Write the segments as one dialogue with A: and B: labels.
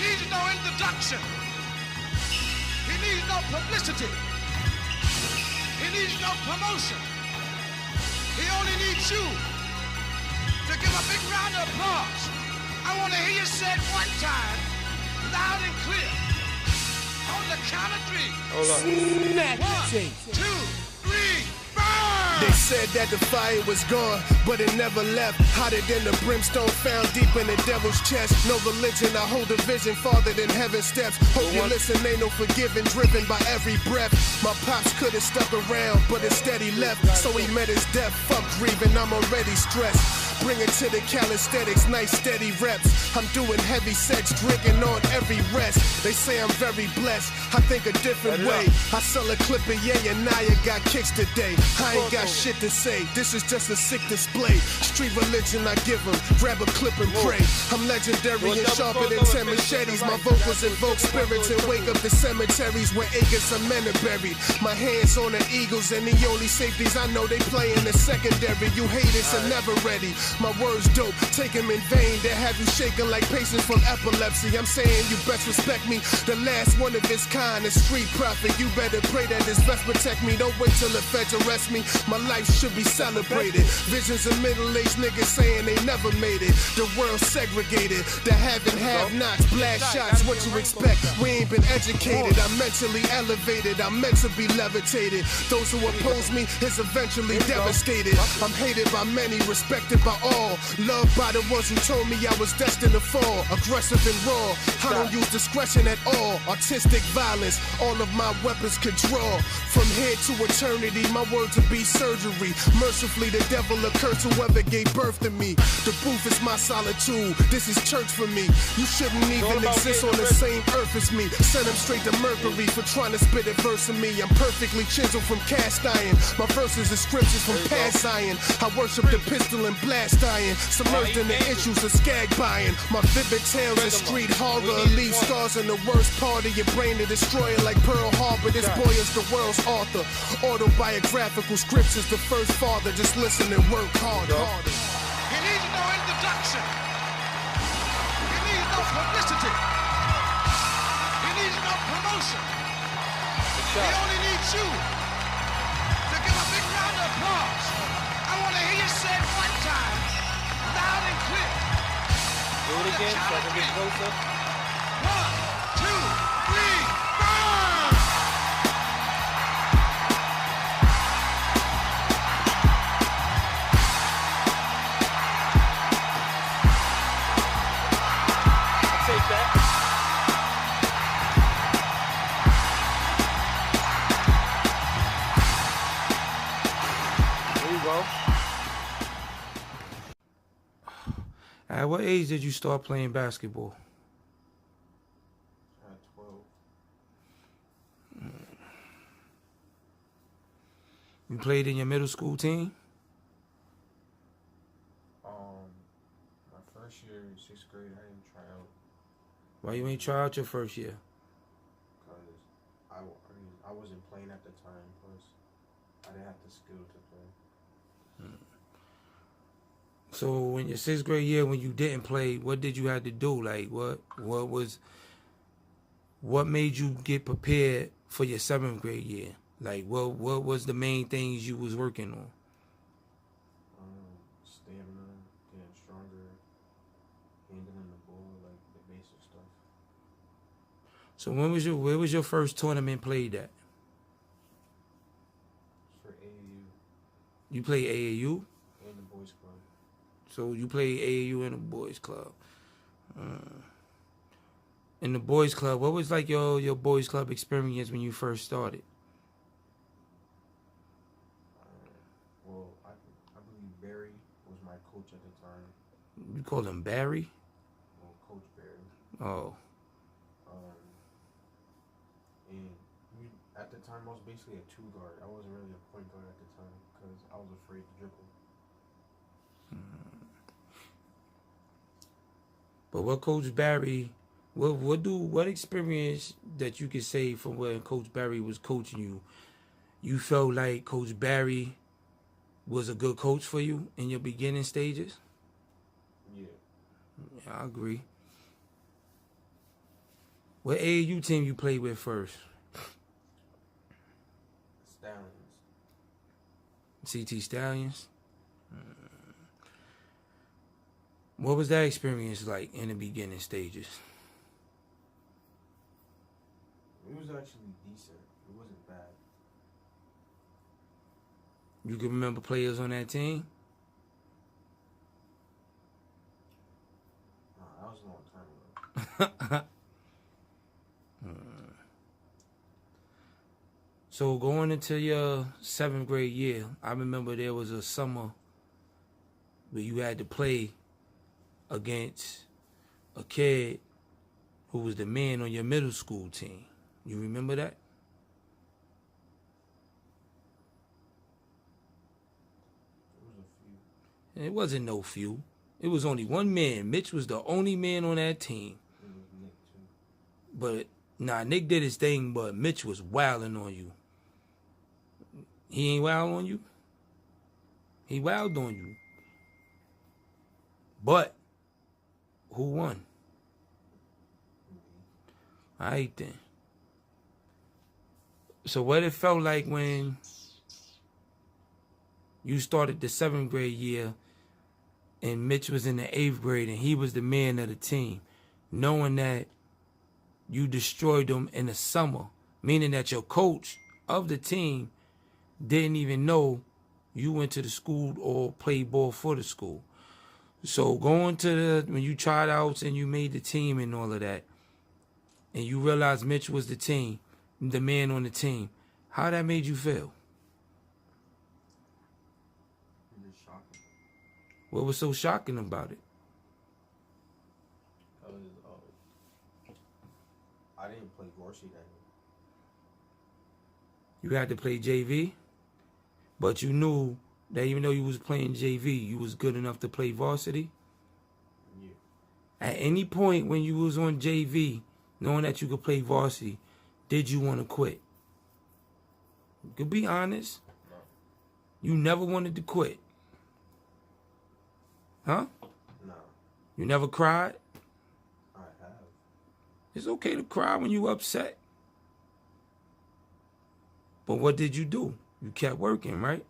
A: needs no introduction. He needs no publicity. He needs no promotion. He only needs you to give a big round of applause. I want to hear you say it one time, loud and clear. On the count of three.
B: Hold on.
A: 1, 2, 3, burn!
C: They said that the fire was gone, but it never left. Hotter than the brimstone found deep in the devil's chest. No religion, I hold a vision farther than heaven's steps. Hope you listen, ain't no forgiving, driven by every breath. My pops could have stuck around, but instead he left. So he met his death, fuck grieving, I'm already stressed. Bring it to the calisthenics, nice steady reps. I'm doing heavy sex, drinking on every rest. They say I'm very blessed, I think a different way. I sell a clip of Ye and Naya got kicks today. I ain't got shit to say, this is just a sick display. Street religion I give them, grab a clip and pray. I'm legendary and sharper than 10 machetes. My vocals invoke spirits and wake up the cemeteries where acres of men are buried. My hands on the Eagles and the only safeties I know they play in the secondary. You haters are never ready. My words dope, take them in vain. They have you shaking like patients from epilepsy. I'm saying you best respect me, the last one of its kind, a street prophet. You better pray that this vest protect me. Don't wait till the feds arrest me. My life should be celebrated. Visions of middle-aged niggas saying they never made it. The world segregated, the have and have-nots. Blast shots, what you expect? We ain't been educated. I'm mentally elevated, I'm meant to be levitated. Those who oppose me is eventually devastated. I'm hated by many, respected by all, loved by the ones who told me I was destined to fall. Aggressive and raw, I don't use discretion at all. Artistic violence, all of my weapons could draw. From here to eternity, my words will be surgery. Mercifully, the devil accursed whoever gave birth to me. The booth is my solitude, this is church for me. You shouldn't even exist on the same earth as me. Send him straight to Mercury for trying to spit a verse of me. I'm perfectly chiseled from cast iron. My verses are scriptures from past Zion. I worship the pistol and blast iron, submerged in the issues of skag buying. My vivid tales of street horror leave scars in the worst part of your brain to destroy it like Pearl Harbor. This boy is the world's author. Autobiographical scriptures, the first father. Just listen and work harder.
A: He needs no introduction. He needs no publicity. He needs no promotion. He only needs you to give a big round of applause. I want to hear you say it one time, loud and clear.
B: Do it again so I can get closer.
A: 1, 2, 3, burn!
B: I'll take that. There you go.
D: At what age did you start playing basketball?
E: At 12.
D: You played in your middle school team?
E: My first year, 6th grade, I didn't try out
D: Why you ain't try out your first year?
E: because I wasn't playing at the time. Plus, I didn't have the skill to play.
D: So in your 6th grade year, when you didn't play, what did you have to do? Like what made you get prepared for your 7th grade year? Like what was the main things you was working on?
E: Stamina, getting stronger, handling the ball, like the basic stuff.
D: So where was your first tournament played at?
E: For AAU
D: You played AAU?
E: and the boys club.
D: So you played AAU in the boys club. In the boys club, what was like your boys club experience when you first started?
E: Well, I believe Barry was my coach at the time.
D: You called him Barry?
E: Well, Coach Barry.
D: Oh.
E: And at the time, I was basically a 2 guard. I wasn't really a point guard at the time because I was afraid to dribble.
D: But what Coach Barry, what experience that you could say from when Coach Barry was coaching you felt like Coach Barry was a good coach for you in your beginning stages?
E: Yeah.
D: Yeah, I agree. What AAU team you played with first?
E: Stallions.
D: CT Stallions. What was that experience like in the beginning stages?
E: It was actually decent. It wasn't bad.
D: You can remember players on that team?
E: That was a long time ago.
D: So going into your 7th grade year, I remember there was a summer where you had to play against a kid who was the man on your middle school team. You remember that?
E: There was a few.
D: It wasn't no few. It was only one man. Mitch was the only man on that team.
E: It was Nick too.
D: But, Nick did his thing, but Mitch was wilding on you. He ain't wild on you? He wild on you. But, who won? All right, then. So what it felt like when you started the 7th grade year and Mitch was in the 8th grade and he was the man of the team, knowing that you destroyed them in the summer, meaning that your coach of the team didn't even know you went to the school or played ball for the school. So going to when you tried out and you made the team and all of that, and you realized Mitch was the man on the team, how that made you feel?
E: It was shocking.
D: What was so shocking about it?
E: I didn't play varsity that year.
D: You had to play JV, but you knew that even though you was playing JV, you was good enough to play varsity.
E: Yeah.
D: At any point when you was on JV, knowing that you could play varsity, did you want to quit? You could be honest.
E: No.
D: You never wanted to quit. Huh?
E: No.
D: You never cried?
E: I have.
D: It's okay to cry when you upset. But what did you do? You kept working, right?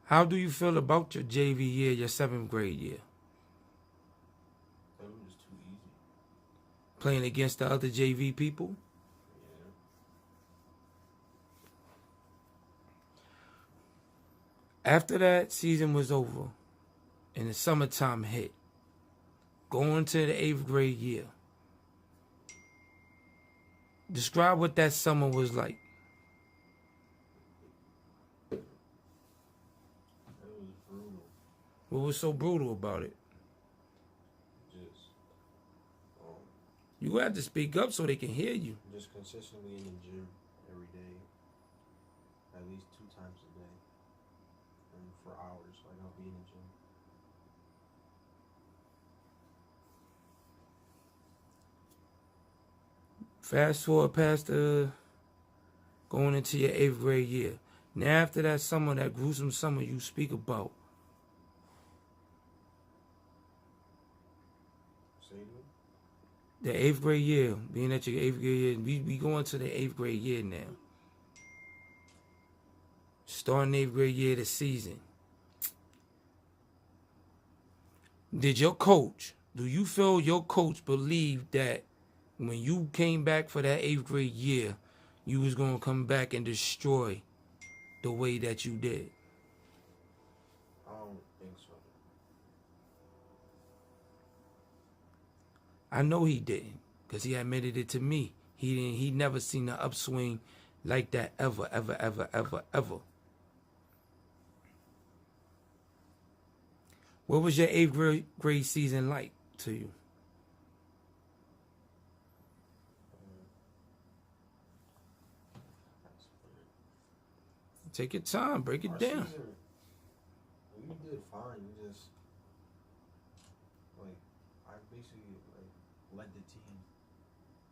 D: How do you feel about your JV year, your 7th grade year?
E: It was too easy.
D: Playing against the other JV people?
E: Yeah.
D: After that season was over and the summertime hit, going to the 8th grade year, describe what that summer was like.
E: It was brutal.
D: What was so brutal about it?
E: Just,
D: You have to speak up so they can hear you.
E: just consistently in the gym every day, at least 2 times a day, and for hours. Like I'll be in the gym.
D: Fast forward past going into your 8th grade year. Now after that summer, that gruesome summer you speak about,
E: Say it.
D: the 8th grade year, being at your 8th grade year, we going to the 8th grade year now. Starting 8th grade year of the season. Do you feel your coach believed that when you came back for that 8th grade year, you was going to come back and destroy the way that you did?
E: I don't think so.
D: I know he didn't, because he admitted it to me. He never seen an upswing like that ever, ever, ever, ever, ever. What was your 8th grade season like to you? Take your time, break it
E: Our
D: down.
E: season, we did fine. We just I basically led the team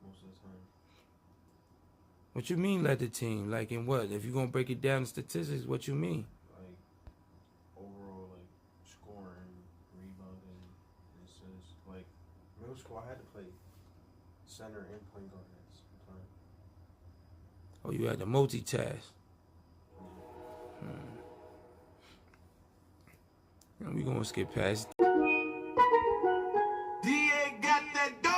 E: most of the time.
D: What you mean led the team? Like in what? If you're gonna break it down in statistics, what you mean?
E: school, I had to play center and point guard at the same time.
D: Oh, you had to multitask. We gonna skip past.
A: DA got that dope.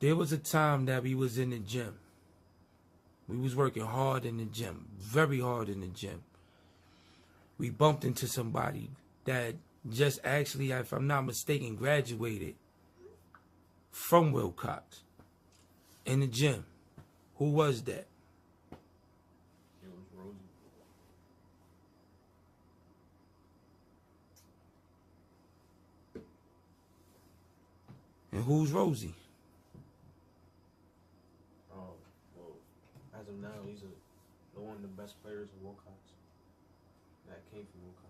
D: There was a time that we was in the gym. We was working hard in the gym, very hard in the gym. We bumped into somebody that just actually, if I'm not mistaken, graduated from Wilcox in the gym. Who was that?
E: It was Rosie.
D: And who's Rosie?
E: Well, as of now, he's one of the best players in Wilcox. That came from Wilcox.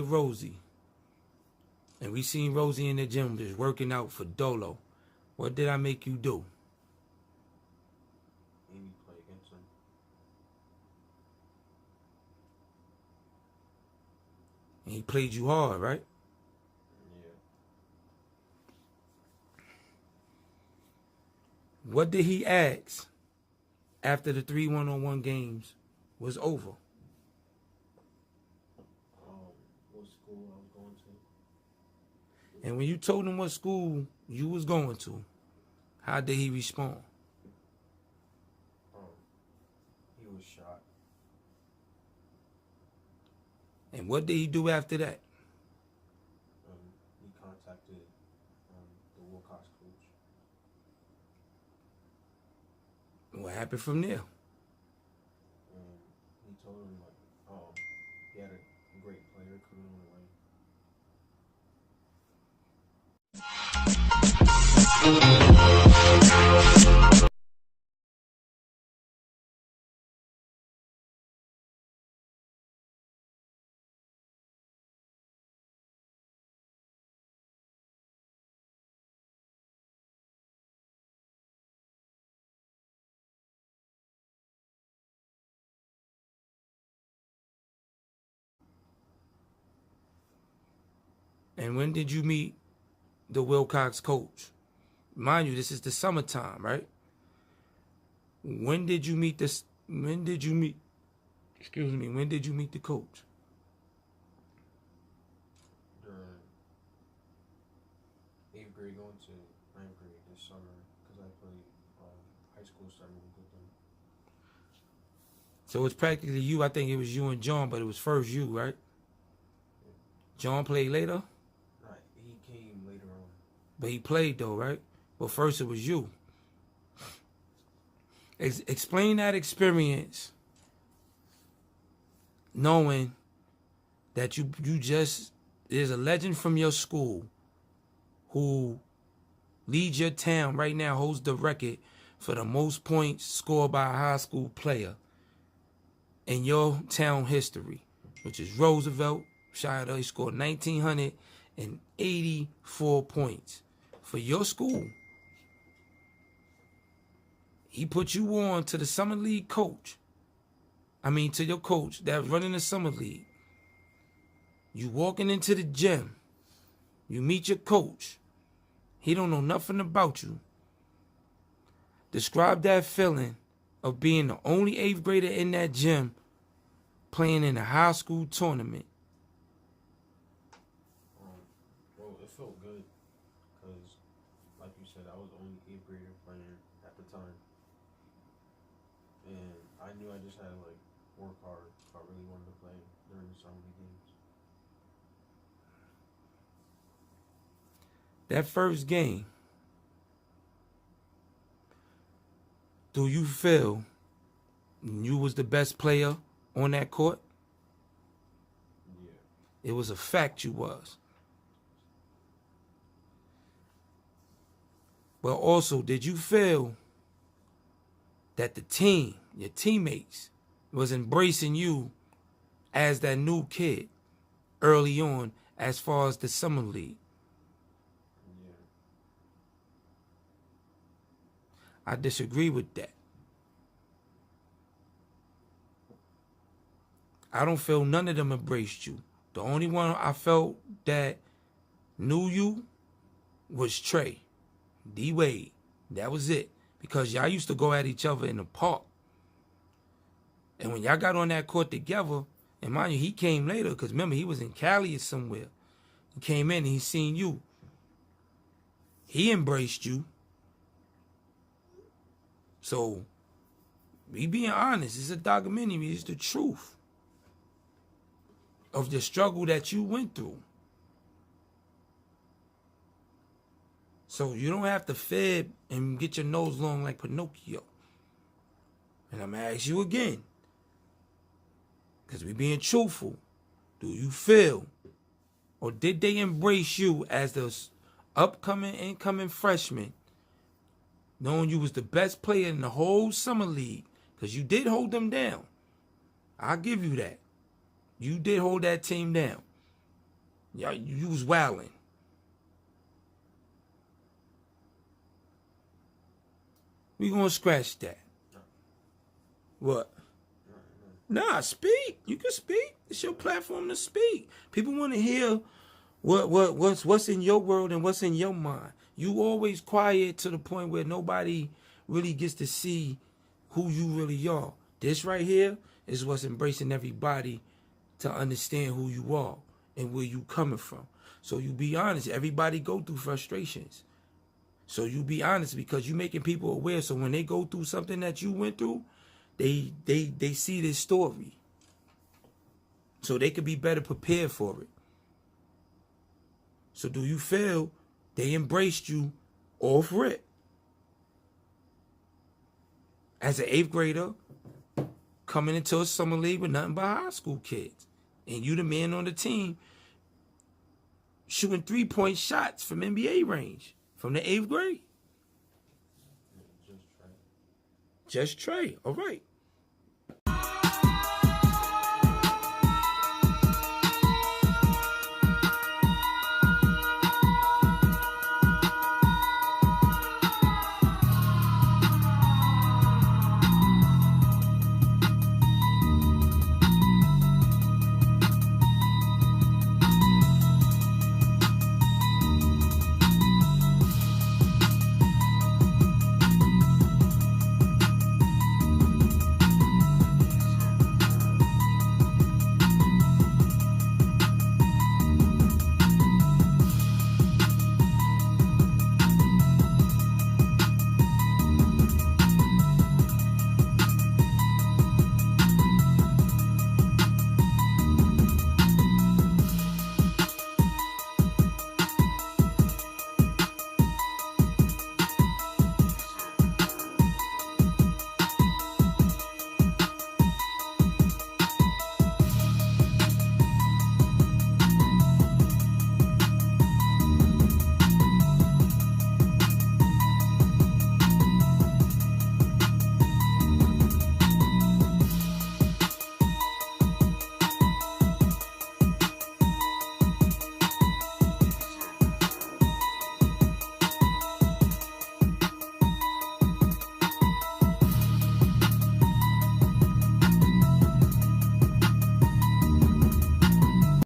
D: Rosie, and we seen Rosie in the gym just working out for Dolo, what did I make you do?
E: Maybe play against him.
D: And he played you hard, right?
E: Yeah.
D: What did he ask after the 3 1-on-1 games was over?
E: What school I was going to.
D: And when you told him what school you was going to, how did he respond?
E: He was shot.
D: And what did he do after that?
E: He contacted the Wilcox coach.
D: What happened from there?
E: And he told him he had a great player coming on the way.
D: And when did you meet the Wilcox coach? Mind you, this is the summertime, right? When did you meet the coach?
E: During 8th grade going to 9th grade this summer, because I played high school summer with them.
D: So it's practically you. I think it was you and John, but it was first you, right? John played later?
E: He came later on.
D: But he played though, right? But first it was you. Explain that experience, knowing that you just, there's a legend from your school who leads your town right now, holds the record for the most points scored by a high school player in your town history, which is Roosevelt Shido. He scored 1,984 points for your school. He put you on to the summer league coach. To your coach that's running the summer league. You walking into the gym. You meet your coach. He don't know nothing about you. Describe that feeling of being the only 8th grader in that gym playing in a high school tournament.
E: Well, it felt good because, like you said, I was the only 8th grader playing at the time. And I knew I just had to work hard if I really wanted to play during the summer league games.
D: That first game, do you feel you was the best player on that court?
E: Yeah.
D: It was a fact you was. But also, did you feel that the team, your teammates, was embracing you as that new kid early on as far as the summer league?
E: Yeah.
D: I disagree with that. I don't feel none of them embraced you. The only one I felt that knew you was Trey, D-Wade. That was it. Because y'all used to go at each other in the park. And when y'all got on that court together, and mind you, he came later, because remember, he was in Cali or somewhere. He came in and he seen you. He embraced you. So, me being honest, it's a documentary, it's the truth of the struggle that you went through. So you don't have to fib and get your nose long like Pinocchio. And I'm going to ask you again, because we being truthful, do you feel, or did they embrace you as the upcoming, incoming freshman, knowing you was the best player in the whole summer league? Because you did hold them down. I'll give you that. You did hold that team down. Yeah, you was wilding. We gonna scratch that. What? Nah, speak. You can speak. It's your platform to speak. People want to hear what's in your world and what's in your mind. You always quiet to the point where nobody really gets to see who you really are. This right here is what's embracing everybody to understand who you are and where you coming from. So you be honest. Everybody go through frustrations. So you be honest because you making people aware. So when they go through something that you went through, they see this story. So they could be better prepared for it. So do you feel they embraced you off rip? As an 8th grader, coming into a summer league with nothing but high school kids. And you the man on the team shooting 3-point shots from NBA range from the 8th grade. Just Trey. All right.